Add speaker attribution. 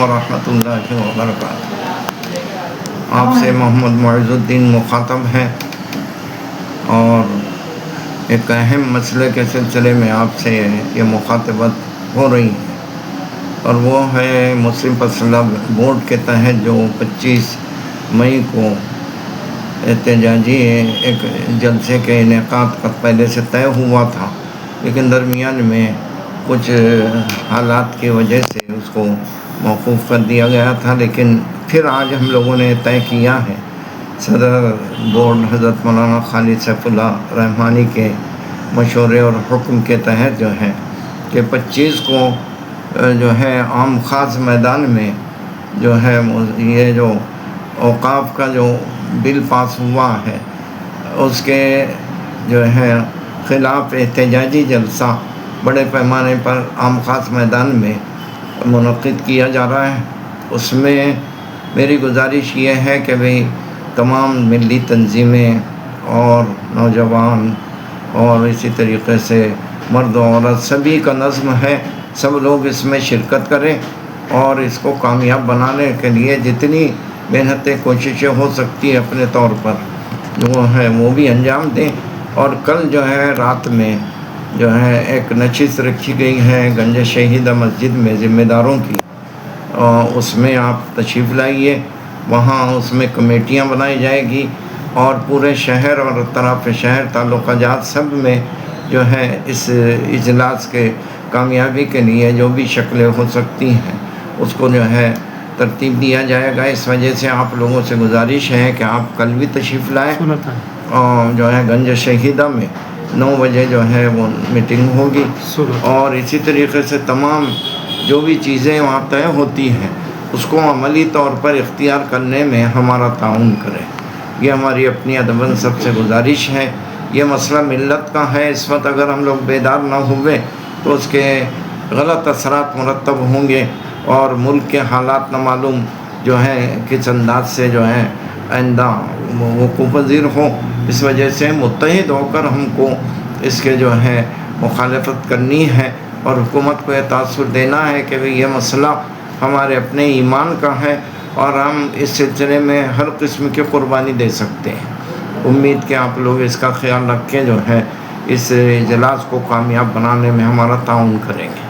Speaker 1: ورحمۃ اللہ وبرکاتہ۔ آپ سے محمد معز الدین مخاطب ہیں اور ایک اہم مسئلے کے سلسلے میں آپ سے یہ مخاطبت ہو رہی ہے، اور وہ ہے مسلم پسندہ بورڈ کے تحت جو 25 مئی کو احتجاجی ایک جلسے کے انعقاد کا پہلے سے طے ہوا تھا، لیکن درمیان میں کچھ حالات کی وجہ سے اس کو موقوف کر دیا گیا تھا، لیکن پھر آج ہم لوگوں نے طے کیا ہے صدر بورڈ حضرت مولانا خالد سیف اللہ رحمانی کے مشورے اور حکم کے تحت جو ہے کہ 25 کو جو ہے عام خاص میدان میں جو ہے یہ جو اوقاف کا جو بل پاس ہوا ہے اس کے جو ہے خلاف احتجاجی جلسہ بڑے پیمانے پر عام خاص میدان میں منعقد کیا جا رہا ہے۔ اس میں میری گزارش یہ ہے کہ بھئی تمام ملی تنظیمیں اور نوجوان اور اسی طریقے سے مرد و عورت سبھی کا نظم ہے، سب لوگ اس میں شرکت کریں اور اس کو کامیاب بنانے کے لیے جتنی محنتیں کوششیں ہو سکتی ہیں اپنے طور پر جو ہے وہ بھی انجام دیں۔ اور کل جو ہے رات میں جو ہے ایک نشست رکھی گئی ہے گنج شہیدہ مسجد میں ذمہ داروں کی، اس میں آپ تشریف لائیے، وہاں اس میں کمیٹیاں بنائی جائے گی اور پورے شہر اور اطراف شہر تعلقہ جات سب میں جو ہے اس اجلاس کے کامیابی کے لیے جو بھی شکلیں ہو سکتی ہیں اس کو جو ہے ترتیب دیا جائے گا۔ اس وجہ سے آپ لوگوں سے گزارش ہے کہ آپ کل بھی تشریف لائیں، اور جو ہے گنج شہیدہ میں 9 بجے جو ہے وہ میٹنگ ہوگی، اور اسی طریقے سے تمام جو بھی چیزیں وہاں طے ہوتی ہیں اس کو عملی طور پر اختیار کرنے میں ہمارا تعاون کریں، یہ ہماری اپنی ادباً سب سے گزارش ہے۔ یہ مسئلہ ملت کا ہے، اس وقت اگر ہم لوگ بیدار نہ ہوئے تو اس کے غلط اثرات مرتب ہوں گے اور ملک کے حالات نامعلوم جو ہے کس انداز سے جو ہے آئندہ وقوع پذیر ہوں۔ اس وجہ سے متحد ہو کر ہم کو اس کے جو ہے مخالفت کرنی ہے اور حکومت کو یہ تاثر دینا ہے کہ یہ مسئلہ ہمارے اپنے ایمان کا ہے اور ہم اس سلسلے میں ہر قسم کی قربانی دے سکتے ہیں۔ امید کہ آپ لوگ اس کا خیال رکھ کے جو ہے اس اجلاس کو کامیاب بنانے میں ہمارا تعاون کریں گے۔